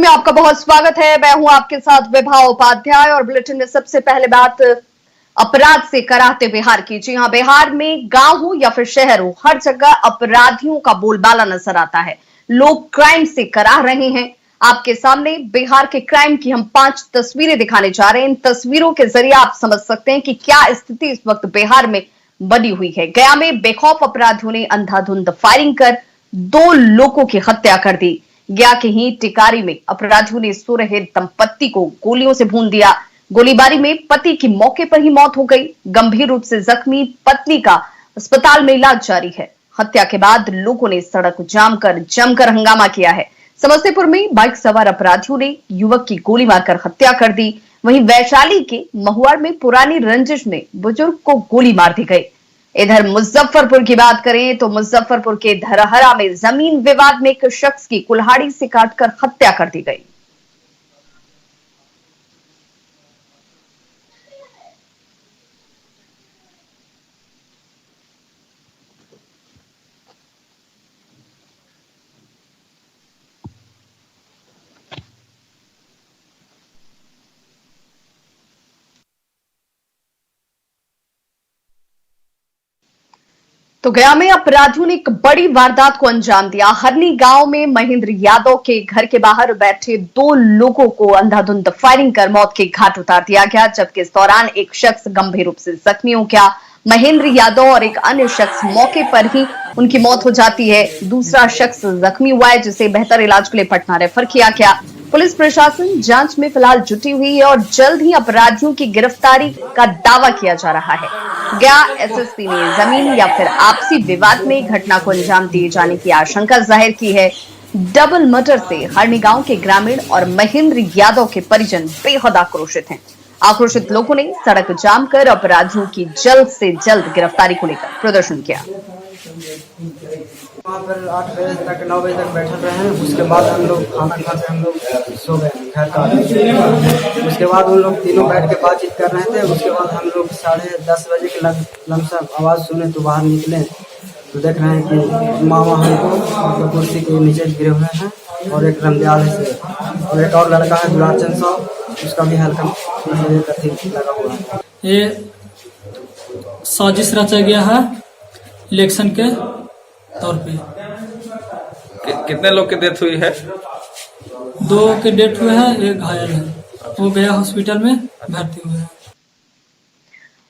में आपका बहुत स्वागत है। मैं हूं आपके साथ विभा उपाध्याय और बुलेटिन में सबसे पहले बात अपराध से कराहते बिहार की। जी हां, बिहार में गांव हो या फिर शहर हो, हर जगह अपराधियों का बोलबाला नजर आता है। लोग क्राइम से कराह रहे हैं। आपके सामने बिहार के क्राइम की हम 5 तस्वीरें दिखाने जा रहे हैं। इन तस्वीरों के जरिए आप समझ सकते हैं कि क्या स्थिति इस वक्त बिहार में बनी हुई है। गया में बेखौफ अपराधियों ने अंधाधुंध फायरिंग कर 2 लोगों की हत्या कर दी। गया के ही टिकारी में अपराधियों ने सो रहे दंपत्ति को गोलियों से भून दिया। गोलीबारी में पति की मौके पर ही मौत हो गई। गंभीर रूप से जख्मी पत्नी का अस्पताल में इलाज जारी है। हत्या के बाद लोगों ने सड़क जाम कर जमकर हंगामा किया है। समस्तीपुर में बाइक सवार अपराधियों ने युवक की गोली मारकर हत्या कर दी। वहीं वैशाली के महुआड़ में पुरानी रंजिश में बुजुर्ग को गोली मार दी गई। इधर मुजफ्फरपुर की बात करें तो मुजफ्फरपुर के धरहरा में जमीन विवाद में एक शख्स की कुल्हाड़ी से काटकर हत्या कर दी गई। तो गया में अपराधियों ने एक बड़ी वारदात को अंजाम दिया। हरनी गांव में महेंद्र यादव के घर के बाहर बैठे 2 लोगों को अंधाधुंध फायरिंग कर मौत के घाट उतार दिया गया, जबकि इस दौरान एक शख्स गंभीर रूप से जख्मी हो गया। महेंद्र यादव और एक अन्य शख्स मौके पर ही उनकी मौत हो जाती है। दूसरा शख्स जख्मी हुआ है, जिसे बेहतर इलाज के लिए पटना रेफर किया गया। पुलिस प्रशासन जांच में फिलहाल जुटी हुई है और जल्द ही अपराधियों की गिरफ्तारी का दावा किया जा रहा है। गया एसएसपी ने जमीन या फिर आपसी विवाद में घटना को अंजाम दिए जाने की आशंका जाहिर की है। डबल मर्डर से हरनी गांव के ग्रामीण और महेंद्र यादव के परिजन बेहद आक्रोशित हैं। आक्रोशित लोगों ने सड़क जाम कर अपराधियों की जल्द से जल्द गिरफ्तारी को लेकर प्रदर्शन किया। वहाँ पर 8 बजे तक 9 बजे तक बैठे रहे हैं। उसके बाद हम लोग खाना खा के हम लोग सो गए घर का। उसके बाद उन लोग तीनों बैठ के बातचीत कर रहे थे। उसके बाद हम लोग 10:30 बजे के लमसम आवाज़ सुने तो बाहर निकले तो देख रहे हैं कि मामा हमको कुर्सी के नीचे गिरे हुए हैं और एक रमदयाल से और एक और लड़का है दुलाचंद साहब, उसका भी हल्का लगा हुआ है। ये साजिश रचा गया है इलेक्शन के तौर पे। कितने लोग की डेथ हुई है? 2 के डेथ हुए हैं, 1 घायल है। वो गया हॉस्पिटल में भर्ती हुए हैं।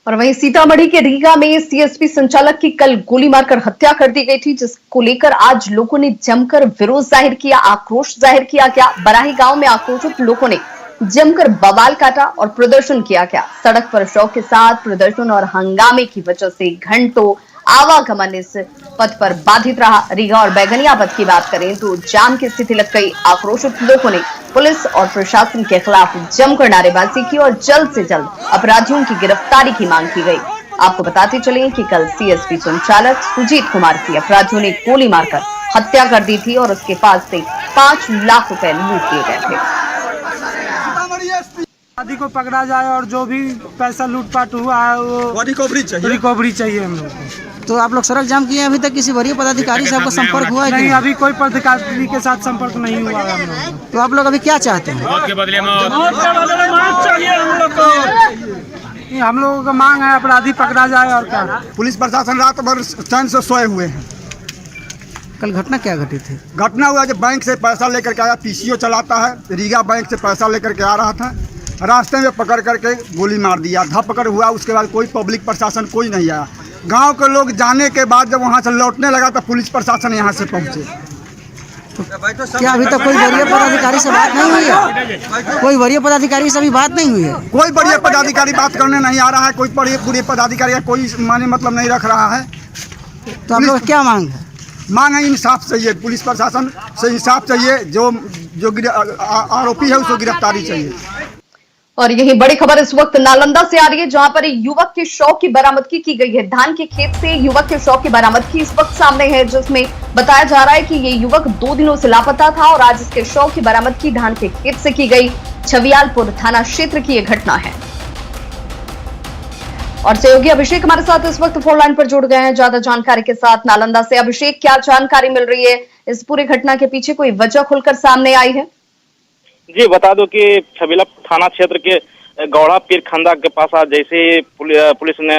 और वहीं सीतामढ़ी के रीगा में सीएसपी संचालक की कल गोली मारकर हत्या कर दी गई थी, जिसको लेकर आज लोगों ने जमकर विरोध जाहिर किया, आक्रोश जाहिर किया गया। बराही गांव में आक्रोशित लोगों ने जमकर बवाल काटा और प्रदर्शन किया गया। सड़क पर शव के साथ प्रदर्शन और हंगामे की वजह से घंटों आवागमन इस पथ पर बाधित रहा। रीगा और बैगनिया पथ की बात करें तो जाम की स्थिति लग गई। आक्रोशित लोगों ने पुलिस और प्रशासन के खिलाफ जमकर नारेबाजी की और जल्द से जल्द अपराधियों की गिरफ्तारी की मांग की गई। आपको बताते चले कि कल सीएसपी संचालक सुजीत कुमार की अपराधियों ने गोली मारकर हत्या कर दी थी और उसके पास से 5 लाख रुपए लूट लिए गए थे। आदि को पकड़ा जाए और जो भी पैसा लूटपाट हुआ है वो रिकवरी चाहिए हम लोग को। तो आप लोग सड़क जाम किए, अभी तक किसी वरीय पदाधिकारी से आपका संपर्क हुआ है? नहीं, अभी कोई पदाधिकारी के साथ संपर्क नहीं हुआ है हम लोग। तो आप लोग अभी क्या चाहते हैं? मौत के बदले मौत चाहिए हम लोग को। हम लोगों का मांग है अपराधी पकड़ा जाए और क्या। पुलिस प्रशासन रात भर चैन से सोए हुए हैं। कल घटना क्या घटी थी? घटना हुआ जब बैंक से पैसा लेकर के आया, पीसीओ चलाता है, रीगा बैंक से पैसा लेकर के आ रहा था, रास्ते में पकड़ करके गोली मार दिया। धपकड़ हुआ। उसके बाद कोई पब्लिक प्रशासन कोई नहीं आया। गांव के लोग जाने के बाद जब वहां से लौटने लगा तो पुलिस प्रशासन यहां से पहुंचे। तो क्या अभी तक कोई वरीय पदाधिकारी से बात नहीं हुई है? कोई वरीय पदाधिकारी से अभी बात नहीं हुई है? कोई वरीय पदाधिकारी बात करने नहीं आ रहा है। कोई पूरे पदाधिकारी कोई माने मतलब नहीं रख रहा है। तो आप लोग क्या मांग है? मांग है इंसाफ चाहिए। पुलिस प्रशासन से इंसाफ चाहिए। जो आरोपी है उसको गिरफ्तारी चाहिए। और यही बड़ी खबर इस वक्त नालंदा से आ रही है, जहां पर एक युवक के शव की बरामदगी की गई है। धान के खेत से युवक के शव की बरामदगी इस वक्त सामने है, जिसमें बताया जा रहा है कि ये युवक 2 दिनों से लापता था और आज इसके शव की बरामदगी धान के खेत से की गई। छवियालपुर थाना क्षेत्र की यह घटना है। और सहयोगी अभिषेक हमारे साथ इस वक्त फोन लाइन पर जुड़ गए हैं ज्यादा जानकारी के साथ नालंदा से। अभिषेक, क्या जानकारी मिल रही है? इस पूरी घटना के पीछे कोई वजह खुलकर सामने आई है? जी बता दो कि छबीला थाना क्षेत्र के गौड़ा पीर खंदा के पास आज जैसे पुलिस ने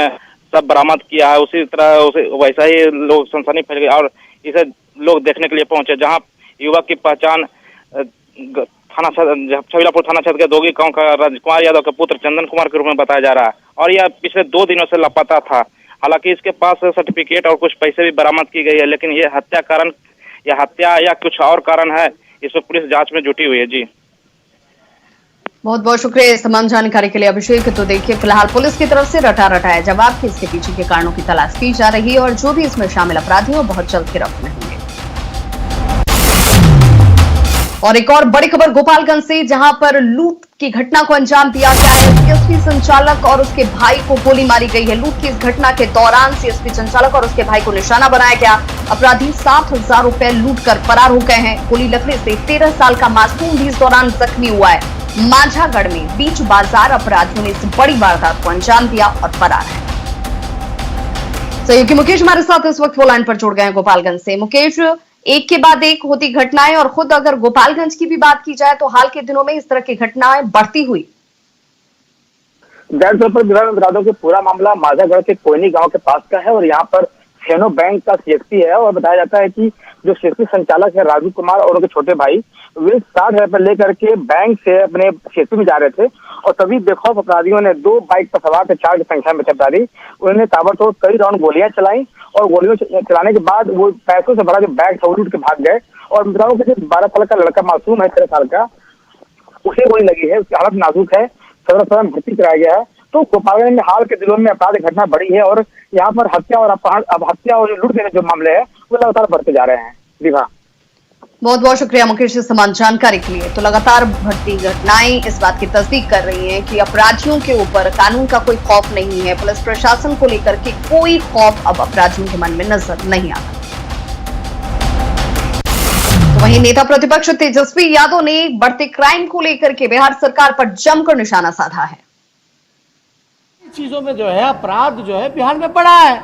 सब बरामद किया है, उसी तरह वैसा ही लोग सनसनी फैल गई और इसे लोग देखने के लिए पहुंचे, जहां युवक की पहचान छबीलापुर थाना क्षेत्र के दोगी गांव का राजकुमार यादव के पुत्र चंदन कुमार के रूप में बताया जा रहा है और यह पिछले 2 दिनों से लापता था। हालांकि इसके पास सर्टिफिकेट और कुछ पैसे भी बरामद की गई है, लेकिन ये हत्या या कुछ और कारण है, इस पर पुलिस जांच में जुटी हुई है। जी बहुत बहुत शुक्रिया इस तमाम जानकारी के लिए अभिषेक। तो देखिए फिलहाल पुलिस की तरफ से रटाया जवाब कि इसके पीछे के कारणों की तलाश की जा रही है और जो भी इसमें शामिल अपराधी हो बहुत जल्द गिरफ्त में होंगे। और एक और बड़ी खबर गोपालगंज से, जहां पर लूट की घटना को अंजाम दिया गया है। सीएसपी संचालक और उसके भाई को गोली मारी गई है। लूट की इस घटना के दौरान सीएसपी संचालक और उसके भाई को निशाना बनाया गया। अपराधी 7,000 रुपए लूट कर फरार हो गए हैं। गोली लगने से 13 साल का मासूम भी इस दौरान जख्मी हुआ है। माझागढ़ में बीच बाजार अपराधियों ने इस बड़ी वारदात को अंजाम दिया और फरार है। सहयोगी मुकेश हमारे साथ इस वक्त वो लाइन पर जुड़ गए हैं गोपालगंज से। मुकेश, एक के बाद एक होती घटनाएं और खुद अगर गोपालगंज की भी बात की जाए तो हाल के दिनों में इस तरह की घटनाएं बढ़ती हुई। दरअसल पर बता दो कि पूरा मामला माझागढ़ के कोयनी गांव के पास का है और यहाँ पर सेनो बैंक का सीएसपी है और बताया जाता है कि जो सीएसपी संचालक है राजू कुमार और उनके छोटे भाई वे 60,000 रुपए लेकर के बैंक से अपने सीएसपी में जा रहे थे और तभी बेखौफ अपराधियों ने 2 बाइक पर सवार थे, 4 की संख्या में अपराधी, उन्होंने ताबड़तोड़ कई राउंड गोलियां चलाई और गोलियों चलाने के बाद वो पैसों से भरा जो बैग था वो लूट के भाग गए। और बताओ कि 12 साल का लड़का मासूम है, 13 साल का, उसे गोली लगी है, उसकी हालत नाजुक है, सदर अस्पताल में भर्ती कराया गया है। तो गोपालगंज में हाल के दिनों में अपराध घटना बढ़ी है और यहाँ पर हत्या और लूट के जो मामले हैं वो लगातार बढ़ते जा रहे हैं। विभा, बहुत बहुत शुक्रिया मुकेश इस समान जानकारी के लिए। तो लगातार बढ़ती घटनाएं इस बात की तस्दीक कर रही हैं कि अपराधियों के ऊपर कानून का कोई खौफ नहीं है। पुलिस प्रशासन को लेकर के कोई खौफ अब अपराधियों के मन में नजर नहीं आता। तो वहीं नेता प्रतिपक्ष तेजस्वी यादव ने बढ़ते क्राइम को लेकर के बिहार सरकार पर जमकर निशाना साधा है। चीजों में जो है अपराध जो है बिहार में बढ़ा है।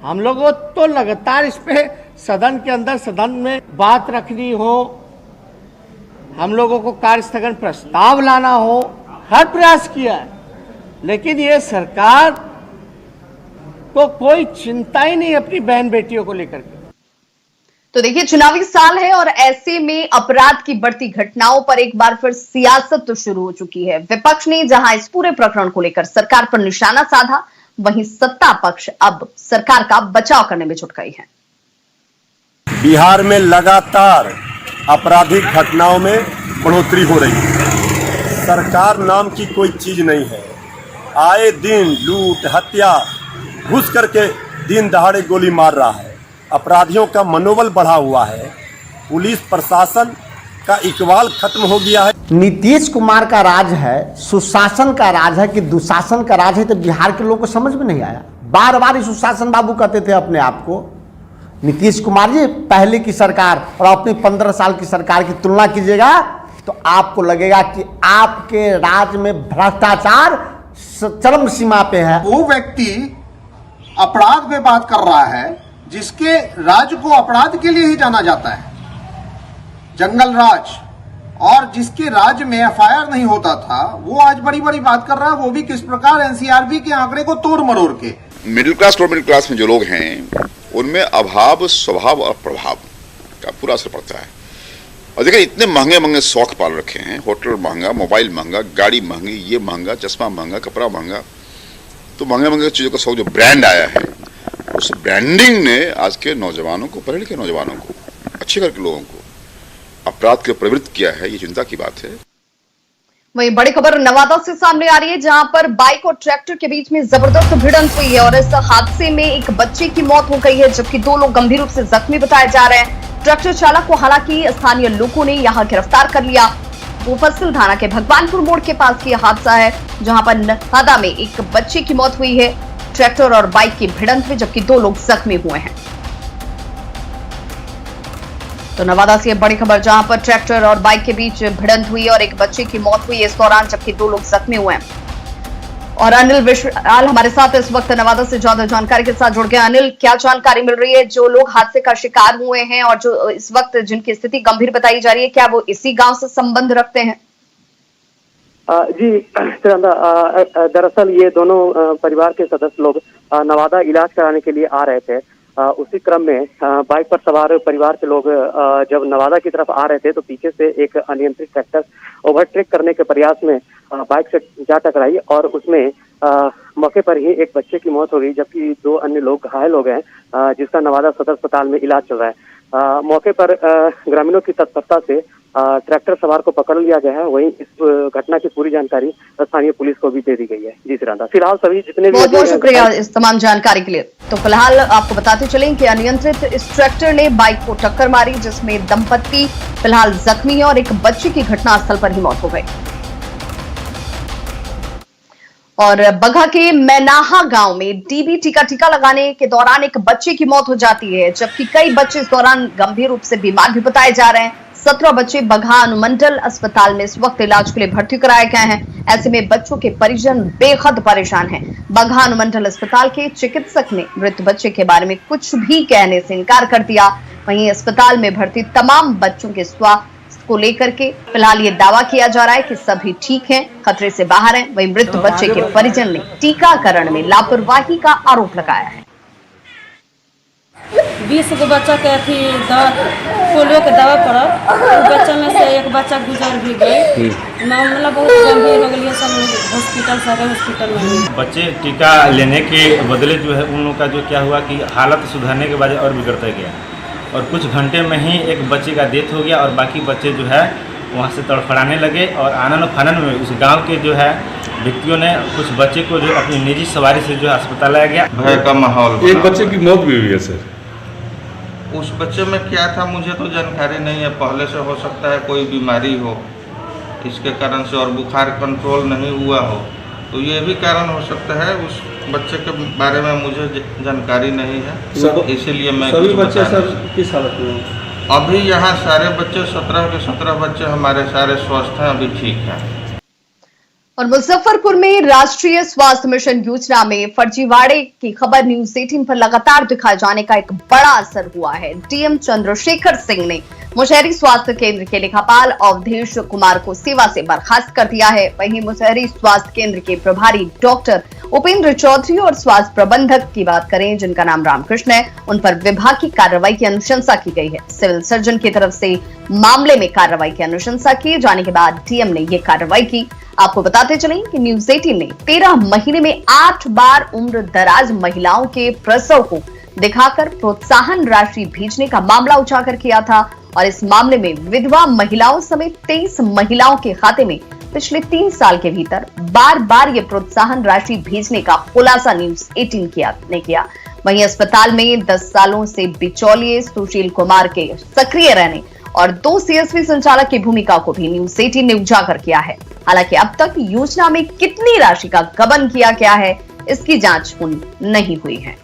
हम लोग तो लगातार इस पे सदन के अंदर सदन में बात रखनी हो, हम लोगों को कार्य स्थगन प्रस्ताव लाना हो, हर प्रयास किया है, लेकिन ये सरकार को कोई चिंता ही नहीं अपनी बहन बेटियों को लेकर के। तो देखिए चुनावी साल है और ऐसे में अपराध की बढ़ती घटनाओं पर एक बार फिर सियासत तो शुरू हो चुकी है। विपक्ष ने जहां इस पूरे प्रकरण को लेकर सरकार पर निशाना साधा, वहीं सत्ता पक्ष अब सरकार का बचाव करने में जुट गई है। बिहार में लगातार आपराधिक घटनाओं में बढ़ोतरी हो रही है। सरकार नाम की कोई चीज नहीं है। आए दिन लूट हत्या घुस करके दिन दहाड़े गोली मार रहा है। अपराधियों का मनोबल बढ़ा हुआ है। पुलिस प्रशासन का इकबाल खत्म हो गया है। नीतीश कुमार का राज है, सुशासन का राज है कि दुशासन का राज है, तो बिहार के लोगों को समझ में नहीं आया। बार बार सुशासन बाबू कहते थे अपने आप को। नीतीश कुमार जी पहले की सरकार और अपनी 15 साल की सरकार की तुलना कीजिएगा तो आपको लगेगा कि आपके राज में भ्रष्टाचार चरम सीमा पे है। वो व्यक्ति अपराध पे बात कर रहा है जिसके राज्य को अपराध के लिए ही जाना जाता है, जंगल राज, और जिसके राज्य में एफआईआर नहीं होता था, वो आज बड़ी बड़ी बात कर रहा है, वो भी किस प्रकार एनसीआरबी के आंकड़े को तोड़ मरोड़ के। मिडिल क्लास और मिडिल क्लास में जो लोग हैं उनमें अभाव, स्वभाव और प्रभाव का पूरा असर पड़ता है। और देखिए इतने महंगे महंगे शौक पाल रखे हैं, होटल महंगा, मोबाइल महंगा, गाड़ी महंगी, ये महंगा, चश्मा महंगा, कपड़ा महंगा, तो महंगे महंगे चीज़ों का शौक जो ब्रांड आया है, उस ब्रांडिंग ने आज के नौजवानों को, पढ़े लिखे नौजवानों को, अच्छे घर के लोगों को अपराध के प्रवृत्त किया है। ये चिंता की बात है। वहीं बड़ी खबर नवादा से सामने आ रही है, जहां पर बाइक और ट्रैक्टर के बीच में जबरदस्त भिड़ंत हुई है और इस हादसे में एक बच्चे की मौत हो गई है, जबकि 2 लोग गंभीर रूप से जख्मी बताए जा रहे हैं। ट्रैक्टर चालक को हालांकि स्थानीय लोगों ने यहां गिरफ्तार कर लिया। मुफस्सिल थाना के भगवानपुर मोड़ के पास की हादसा है, जहां पर नवादा में एक बच्चे की मौत हुई है ट्रैक्टर और बाइक की भिड़ंत में, जबकि 2 लोग जख्मी हुए हैं। तो नवादा से बड़ी खबर, जहां पर ट्रैक्टर और बाइक के बीच भिड़ंत हुई और एक बच्चे की मौत हुई इस दौरान, जबकि 2 लोग जख्मी हुए हैं। और अनिल विश्वाल हमारे साथ इस वक्त नवादा से ज्यादा जानकारी के साथ जुड़ गए। अनिल, क्या जानकारी मिल रही है? जो लोग हादसे का शिकार हुए हैं और जो इस वक्त जिनकी स्थिति गंभीर बताई जा रही है, क्या वो इसी गांव से संबंध रखते हैं? जी दरअसल ये दोनों परिवार के सदस्य लोग नवादा इलाज कराने के लिए आ रहे थे। उसी क्रम में बाइक पर सवार परिवार के लोग जब नवादा की तरफ आ रहे थे तो पीछे से एक अनियंत्रित ट्रैक्टर ओवरटेक करने के प्रयास में बाइक से जा टकराई और उसमें मौके पर ही एक बच्चे की मौत हो गई, जबकि 2 अन्य लोग घायल हो गए, जिसका नवादा सदर अस्पताल में इलाज चल रहा है। मौके पर ग्रामीणों की तत्परता से ट्रैक्टर सवार को पकड़ लिया गया है। वहीं इस घटना की पूरी जानकारी स्थानीय पुलिस को भी दे दी गई है। जी सिरांदा, फिलहाल सभी जितने भी बहुत शुक्रिया इस तमाम जानकारी के लिए। तो फिलहाल आपको बताते चलें कि अनियंत्रित इस ट्रैक्टर ने बाइक को टक्कर मारी, जिसमें दंपत्ति फिलहाल जख्मी है और एक बच्चे की घटनास्थल पर ही मौत हो गई। और बगहा के मैनाहा गांव में डीबीटी का टीका लगाने के दौरान एक बच्चे की मौत हो जाती है, जबकि कई बच्चे इस दौरान गंभीर रूप से बीमार भी बताए जा रहे हैं। 17 बच्चे बगहा अनुमंडल अस्पताल में इस वक्त इलाज के लिए भर्ती कराए गए हैं। ऐसे में बच्चों के परिजन बेहद परेशान हैं। बगहा अनुमंडल अस्पताल के चिकित्सक ने मृत बच्चे के बारे में कुछ भी कहने से इनकार कर दिया। वहीं अस्पताल में भर्ती तमाम बच्चों के स्वास्थ्य को लेकर के फिलहाल ये दावा किया जा रहा है कि सभी ठीक हैं, खतरे से बाहर हैं। वहीं मृत बच्चे के परिजन ने टीकाकरण में लापरवाही का आरोप लगाया है। 20 गो बच्चा के पोलियो के दवा पड़ल, बच्चा में से एक बच्चा गुजर भी गई। मामला बहुत गंभीर हो गई, सब हॉस्पिटल सारे हॉस्पिटल में। बच्चे टीका लेने के बदले जो है उन लोगों का जो क्या हुआ कि हालत सुधरने के बाद और बिगड़ता गया और कुछ घंटे में ही एक बच्चे का डेथ हो गया और बाकी बच्चे जो है वहाँ से तड़फड़ाने लगे। और आनन फानन में उस गांव के जो है व्यक्तियों ने कुछ बच्चे को जो अपनी निजी सवारी से जो अस्पताल लाया गया। भय का माहौल, एक बच्चे की मौत भी हुई है सर। उस बच्चे में क्या था मुझे तो जानकारी नहीं है। पहले से हो सकता है कोई बीमारी हो इसके कारण से और बुखार कंट्रोल नहीं हुआ हो, तो ये भी कारण हो सकता है। उस बच्चे के बारे में मुझे जानकारी नहीं है, इसीलिए मैं सभी बच्चे सर किस हालत में? अभी यहाँ सारे बच्चे 17 के 17 बच्चे हमारे सारे स्वस्थ हैं, अभी ठीक हैं। और मुजफ्फरपुर में राष्ट्रीय स्वास्थ्य मिशन योजना में फर्जीवाड़े की खबर न्यूज 18 पर लगातार दिखाए जाने का एक बड़ा असर हुआ है। डीएम चंद्रशेखर सिंह ने मुशहरी स्वास्थ्य केंद्र के लेखापाल अवधेश कुमार को सेवा से बर्खास्त कर दिया है। वहीं मुशहरी स्वास्थ्य केंद्र के प्रभारी डॉक्टर उपेंद्र चौधरी और स्वास्थ्य प्रबंधक की बात करें, जिनका नाम रामकृष्ण है, उन पर विभाग की कार्रवाई की अनुशंसा की गई है। सिविल सर्जन की तरफ से मामले में कार्रवाई की अनुशंसा किए जाने के बाद डीएम ने ये कार्रवाई की। आपको बताते चलें कि न्यूज 18 ने 13 महीने में 8 बार उम्र दराज महिलाओं के प्रसव को दिखाकर प्रोत्साहन राशि भेजने का मामला उजागर किया था। और इस मामले में विधवा महिलाओं समेत 23 महिलाओं के खाते में पिछले 3 साल के भीतर बार बार ये प्रोत्साहन राशि भेजने का खुलासा न्यूज 18 ने किया। वहीं अस्पताल में 10 सालों से बिचौलिए सुशील कुमार के सक्रिय रहने और 2 सीएसपी संचालक की भूमिका को भी न्यूज 18 ने उजागर किया है। हालांकि अब तक योजना में कितनी राशि का गबन किया गया है, इसकी जांच पूर्ण नहीं हुई है।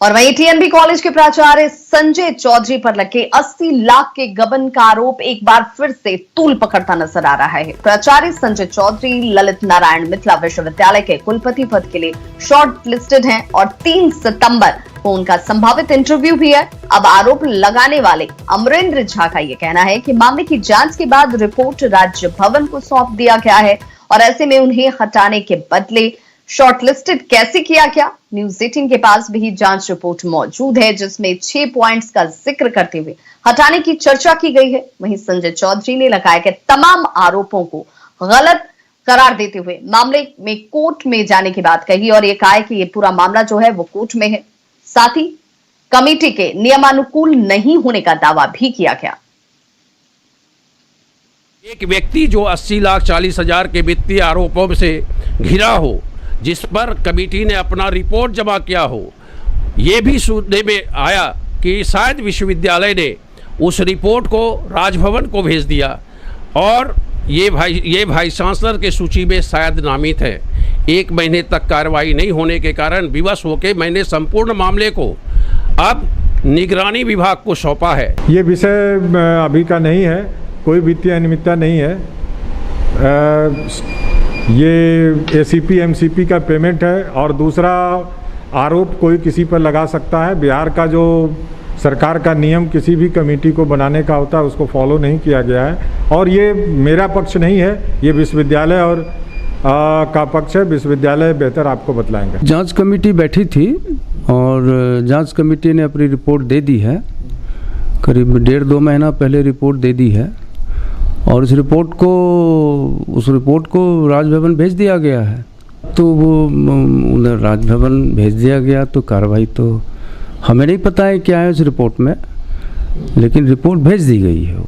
और वहीं टीएनबी कॉलेज के प्राचार्य संजय चौधरी पर लगे 80 लाख के गबन का आरोप एक बार फिर से तूल पकड़ता नजर आ रहा है। प्राचार्य संजय चौधरी ललित नारायण मिथिला विश्वविद्यालय के कुलपति पद के लिए शॉर्ट लिस्टेड हैं और 3 सितंबर को उनका संभावित इंटरव्यू भी है। अब आरोप लगाने वाले अमरेंद्र झा का यह कहना है कि मामले की जांच के बाद रिपोर्ट राज्य भवन को सौंप दिया गया है और ऐसे में उन्हें हटाने के बदले शॉर्टलिस्टेड कैसे किया गया। न्यूज 18 के पास भी जांच रिपोर्ट मौजूद है, जिसमें 6 पॉइंट्स का जिक्र करते हुए हटाने की चर्चा की गई है। वहीं संजय चौधरी ने लगाए गए तमाम आरोपों को गलत करार देते हुए मामले में कोर्ट में जाने की बात कही और ये कहा है कि ये पूरा मामला जो है वो कोर्ट में है। साथ ही कमेटी के नियमानुकूल नहीं होने का दावा भी किया गया। एक व्यक्ति जो 80,40,000 के वित्तीय आरोपों से घिरा हो, जिस पर कमेटी ने अपना रिपोर्ट जमा किया हो, ये भी सुनने में आया कि शायद विश्वविद्यालय ने उस रिपोर्ट को राजभवन को भेज दिया और ये भाई चांसलर के सूची में शायद नामित है। 1 महीने तक कार्रवाई नहीं होने के कारण विवश होकर मैंने संपूर्ण मामले को अब निगरानी विभाग को सौंपा है। ये विषय अभी का नहीं है, कोई वित्तीय अनियमितता नहीं है। ये एसीपी एमसीपी का पेमेंट है। और दूसरा आरोप कोई किसी पर लगा सकता है। बिहार का जो सरकार का नियम किसी भी कमेटी को बनाने का होता है उसको फॉलो नहीं किया गया है। और ये मेरा पक्ष नहीं है, ये विश्वविद्यालय और का पक्ष है। विश्वविद्यालय बेहतर आपको बतलाएंगे। जांच कमेटी बैठी थी और जांच कमेटी ने अपनी रिपोर्ट दे दी है। करीब 1.5-2 महीना पहले रिपोर्ट दे दी है और उस रिपोर्ट को राजभवन भेज दिया गया है। तो वो उधर राजभवन भेज दिया गया तो कार्रवाई तो हमें नहीं पता है क्या है उस रिपोर्ट में, लेकिन रिपोर्ट भेज दी गई है।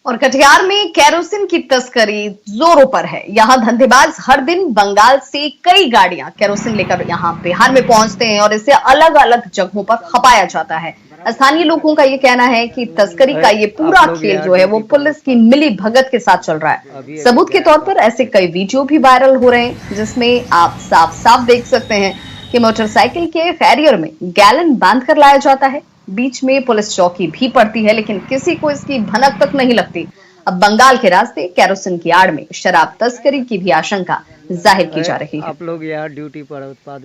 और कटिहार में केरोसिन की तस्करी जोरों पर है। यहाँ धंधेबाज हर दिन बंगाल से कई गाड़ियां केरोसिन लेकर यहाँ बिहार में पहुंचते हैं और इसे अलग अलग जगहों पर खपाया जाता है। स्थानीय लोगों का ये कहना है कि तस्करी का ये पूरा खेल जो है वो पुलिस की मिली भगत के साथ चल रहा है। सबूत के तौर पर ऐसे कई वीडियो भी वायरल हो रहे हैं जिसमें आप साफ साफ देख सकते हैं कि मोटरसाइकिल के कैरियर में गैलन बांधकर लाया जाता है। बीच में पुलिस चौकी भी पड़ती है, लेकिन किसी को इसकी भनक तक नहीं लगती। अब बंगाल के रास्ते केरोसिन की आड़ में शराब तस्करी की भी आशंका जाहिर की जा रही है। आप लोग यहाँ ड्यूटी पर उत्पाद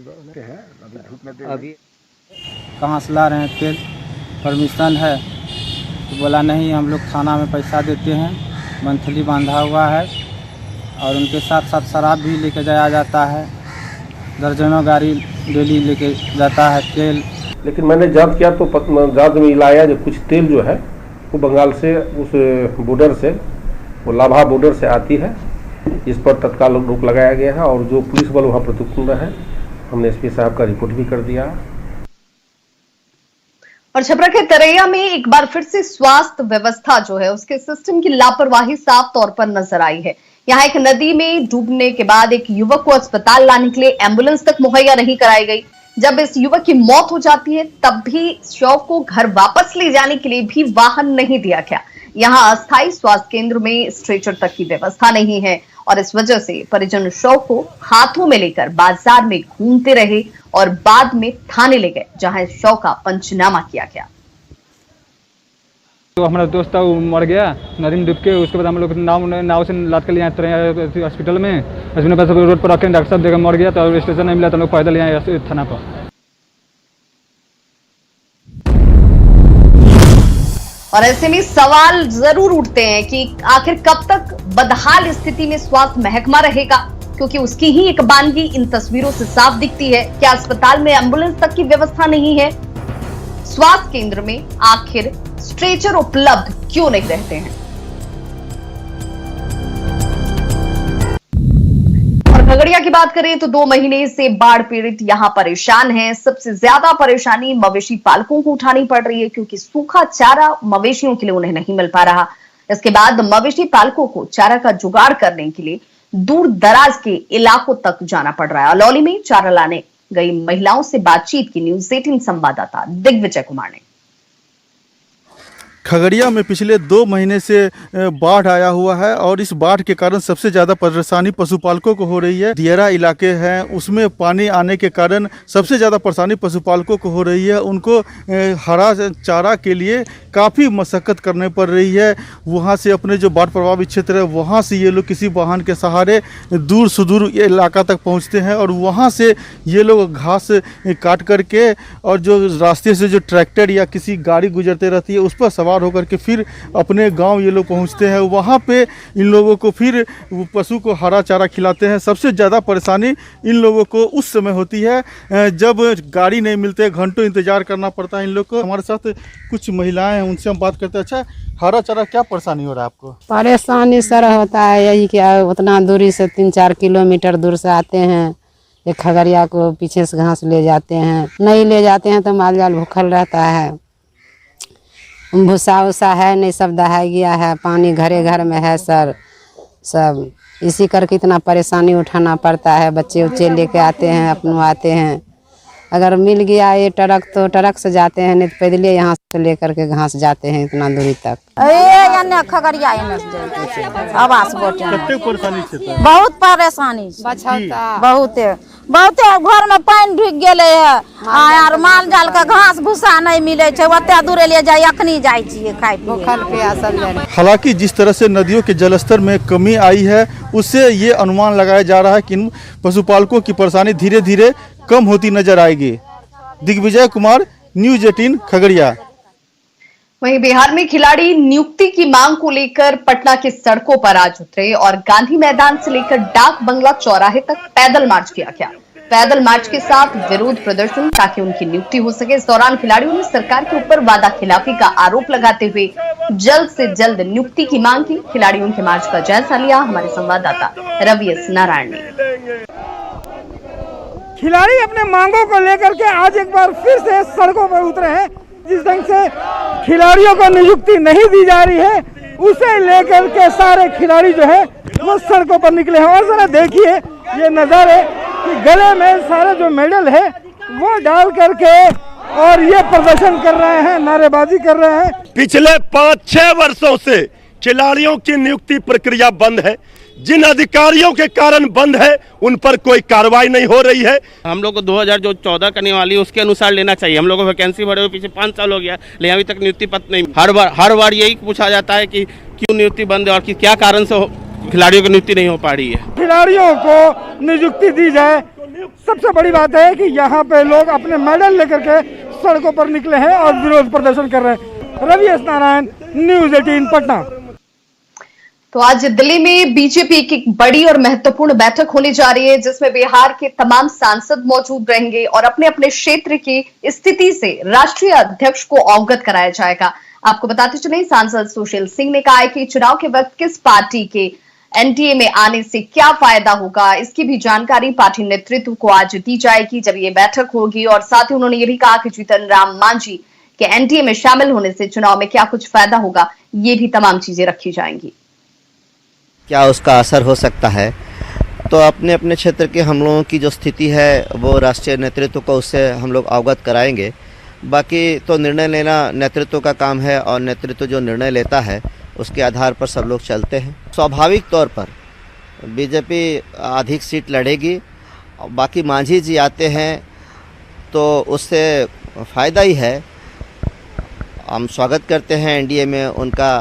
अभी कहाँ से ला रहे हैं तेल, परमिशन है? तो बोला नहीं, हम लोग थाना में पैसा देते हैं, मंथली बांधा हुआ है और उनके साथ साथ शराब भी लेके जाया जाता है। दर्जनों गाड़ी डेली लेके जाता है तेल। लेकिन मैंने जांच किया तो जांच में लाया जो कुछ तेल जो है वो बंगाल से उस बॉर्डर से, वो लाभा बॉर्डर से आती है। इस पर तत्काल रोक लगाया गया है और जो पुलिस बल वहाँ प्रतुक्त है, हमने एसपी साहब का रिपोर्ट भी कर दिया। और छपरा के तरैया में एक बार फिर से स्वास्थ्य व्यवस्था जो है उसके सिस्टम की लापरवाही साफ तौर पर नजर आई है। यहाँ एक नदी में डूबने के बाद एक युवक को अस्पताल लाने के लिए एम्बुलेंस तक मुहैया नहीं कराई गई। जब इस युवक की मौत हो जाती है तब भी शव को घर वापस ले जाने के लिए भी वाहन नहीं दिया गया। यहाँ अस्थायी स्वास्थ्य केंद्र में स्ट्रेचर तक की व्यवस्था नहीं है और इस वजह से परिजन शव को हाथों में लेकर बाजार में घूमते रहे और बाद में थाने ले गए, जहां शव का पंचनामा किया गया। तो हमारा दोस्त था वो मर गया नदी में डूब के। उसके बाद हम लोग नाव से लाद के लिए आए हॉस्पिटल में। रोड पर रखे डॉक्टर साहब देखकर मर गया तो स्टेशन नहीं मिला तो हम लोग पैदल आए थाना पर। और ऐसे में सवाल जरूर उठते हैं कि आखिर कब तक बदहाल स्थिति में स्वास्थ्य महकमा रहेगा, क्योंकि उसकी ही एक बानगी इन तस्वीरों से साफ दिखती है। क्या अस्पताल में एम्बुलेंस तक की व्यवस्था नहीं है? स्वास्थ्य केंद्र में आखिर स्ट्रेचर उपलब्ध क्यों नहीं रहते हैं? और खगड़िया की बात करें तो 2 महीने से बाढ़ पीड़ित यहां परेशान हैं। सबसे ज्यादा परेशानी मवेशी पालकों को उठानी पड़ रही है, क्योंकि सूखा चारा मवेशियों के लिए उन्हें नहीं मिल पा रहा। इसके बाद मवेशी पालकों को चारा का जुगाड़ करने के लिए दूर दराज के इलाकों तक जाना पड़ रहा है। अलौली में चारा लाने गई महिलाओं से बातचीत की न्यूज़ 18 संवाददाता दिग्विजय कुमार ने। खगड़िया में पिछले 2 महीने से बाढ़ आया हुआ है और इस बाढ़ के कारण सबसे ज़्यादा परेशानी पशुपालकों को हो रही है। दियरा इलाके हैं, उसमें पानी आने के कारण सबसे ज़्यादा परेशानी पशुपालकों को हो रही है। उनको हरा चारा के लिए काफ़ी मशक्क़त करने पड़ रही है। वहाँ से अपने जो बाढ़ प्रभावित क्षेत्र है वहाँ से ये लोग किसी वाहन के सहारे दूर सुदूर इलाका तक पहुँचते हैं और वहाँ से ये लोग घास काट करके और जो रास्ते से जो ट्रैक्टर या किसी गाड़ी गुजरते रहती है उस पर सवार होकर के फिर अपने गांव ये लोग पहुंचते हैं। वहां पे इन लोगों को फिर पशु को हरा चारा खिलाते हैं। सबसे ज़्यादा परेशानी इन लोगों को उस समय होती है जब गाड़ी नहीं मिलते, घंटों इंतजार करना पड़ता है इन लोग को। हमारे साथ कुछ महिलाएं हैं, उनसे हम बात करते हैं। अच्छा, हरा चारा क्या परेशानी हो रहा है आपको? परेशानी सर होता है यही क्या उतना दूरी से 3-4 किलोमीटर दूर से आते हैं। एक खगड़िया को पीछे से घास ले जाते हैं, नहीं ले जाते हैं तो माल जाल भूखल रहता है। भूसा वूसा है नहीं, सब दहा गया है। पानी घरे घर में है सर, सब इसी करके इतना परेशानी उठाना पड़ता है। बच्चे उच्चे लेके आते हैं, अपनों आते हैं अगर मिल गया ये ट्रक तो ट्रक से जाते हैं, नहीं तो पैदल यहाँ से लेकर के घास जाते हैं इतना दूरी तक। खगड़िया आवास बहुत परेशानी बहुत घर में पानी ढुक गए है, माल जाल के घास भूसा नहीं मिले, ओते दूर ले जाए अखनी जाए खाए भूखल प्यासल। हालांकि जिस तरह से नदियों के जलस्तर में कमी आई है, उससे ये अनुमान लगाया जा रहा है कि इन पशुपालकों की परेशानी धीरे धीरे कम होती नजर आएगी। दिग्विजय कुमार, न्यूज़ 18 खगड़िया। वहीं बिहार में खिलाड़ी नियुक्ति की मांग को लेकर पटना की सड़कों पर आज उतरे और गांधी मैदान से लेकर डाक बंगला चौराहे तक पैदल मार्च किया गया। पैदल मार्च के साथ विरोध प्रदर्शन ताकि उनकी नियुक्ति हो सके। इस दौरान खिलाड़ियों ने सरकार के ऊपर वादा खिलाफी का आरोप लगाते हुए जल्द से जल्द नियुक्ति की मांग की। खिलाड़ियों के मार्च का जायजा लिया हमारे संवाददाता रवि एस नारायण ने। खिलाड़ी अपने मांगों को लेकर के आज एक बार फिर से सड़कों पर उतरे हैं। जिस ढंग से खिलाड़ियों को नियुक्ति नहीं दी जा रही है, उसे लेकर के सारे खिलाड़ी जो है वो सड़कों पर निकले हैं। और जरा देखिए ये नज़ारे कि गले में सारे जो मेडल है वो डाल करके और ये प्रदर्शन कर रहे हैं, नारेबाजी कर रहे हैं। पिछले 5-6 वर्षों से खिलाड़ियों की नियुक्ति प्रक्रिया बंद है। जिन अधिकारियों के कारण बंद है उन पर कोई कार्रवाई नहीं हो रही है। हम लोग को 2014 करने वाली है उसके अनुसार लेना चाहिए। हम लोग को वैकेंसी भरे हुए पीछे 5 साल हो गया, लेकिन अभी तक नियुक्ति पत्र नहीं। हर बार यही पूछा जाता है कि क्यों नियुक्ति बंद है और कि क्या कारण से खिलाड़ियों की नियुक्ति नहीं हो पा रही है। खिलाड़ियों को नियुक्ति दी जाए। सबसे बड़ी बात है कि यहाँ पे लोग अपने मेडल लेकर के सड़कों पर निकले हैं और विरोध प्रदर्शन कर रहे हैं। Ravi S Narayan, News 18 Patna. तो आज दिल्ली में बीजेपी की बड़ी और महत्वपूर्ण बैठक होने जा रही है, जिसमें बिहार के तमाम सांसद मौजूद रहेंगे और अपने अपने क्षेत्र की स्थिति से राष्ट्रीय अध्यक्ष को अवगत कराया जाएगा। आपको बताते चले, सांसद सुशील सिंह ने कहा है कि चुनाव के वक्त किस पार्टी के एनडीए में आने से क्या फायदा होगा, इसकी भी जानकारी पार्टी नेतृत्व को आज दी जाएगी जब ये बैठक होगी। और साथ ही उन्होंने ये भी कहा कि जीतन राम मांझी के एनडीए में शामिल होने से चुनाव में क्या कुछ फायदा होगा, ये भी तमाम चीजें रखी जाएंगी। क्या उसका असर हो सकता है, तो अपने अपने क्षेत्र के हम लोगों की जो स्थिति है वो राष्ट्रीय नेतृत्व को उससे हम लोग अवगत कराएंगे। बाकी तो निर्णय लेना नेतृत्व का काम है और नेतृत्व जो निर्णय लेता है उसके आधार पर सब लोग चलते हैं। स्वाभाविक तौर पर बीजेपी अधिक सीट लड़ेगी। बाकी मांझी जी आते हैं तो उससे फ़ायदा ही है। हम स्वागत करते हैं एनडीए में उनका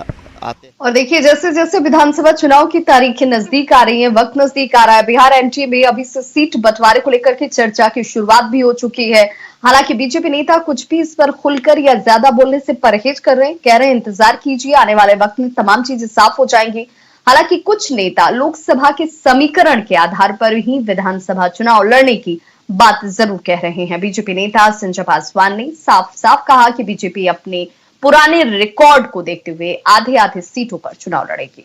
आते। और देखिए, जैसे जैसे विधानसभा चुनाव की तारीखें नजदीक आ रही हैं, वक्त नजदीक आ रहा है, बिहार एनडीए में अभी से सीट बंटवारे को लेकर के चर्चा की शुरुआत भी हो चुकी है। हालांकि बीजेपी नेता कुछ भी इस पर खुलकर या ज्यादा बोलने से परहेज कर रहे हैं। कह रहे हैं इंतजार कीजिए, आने वाले वक्त में तमाम चीजें साफ हो जाएंगी। हालांकि कुछ नेता लोकसभा के समीकरण के आधार पर ही विधानसभा चुनाव लड़ने की बात जरूर कह रहे हैं। बीजेपी नेता संजय पासवान ने साफ साफ कहा कि बीजेपी अपने पुराने रिकॉर्ड को देखते हुए आधे सीटों पर चुनाव लड़ेगी।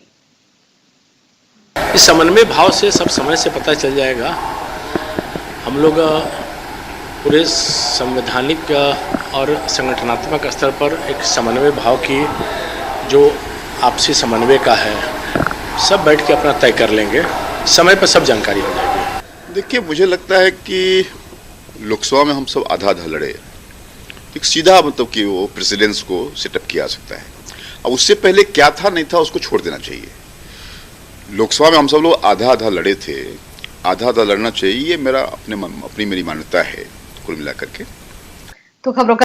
इस समन्वय भाव से सब समय से पता चल जाएगा। हम लोग पूरे संवैधानिक और संगठनात्मक स्तर पर एक समन्वय भाव की जो आपसी समन्वय का है, सब बैठ के अपना तय कर लेंगे। समय पर सब जानकारी हो जाएगी। देखिए, मुझे लगता है कि लोकसभा में हम सब आधा आधा लड़े, एक सीधा मतलब कि वो प्रेसिडेंस को सेटअप किया जा सकता है। अब उससे पहले क्या था नहीं था उसको छोड़ देना चाहिए। लोकसभा में हम सब लोग आधा आधा लड़े थे, आधा आधा लड़ना चाहिए, ये मेरा मेरी मान्यता है कुल मिलाकर के। तो खबरों का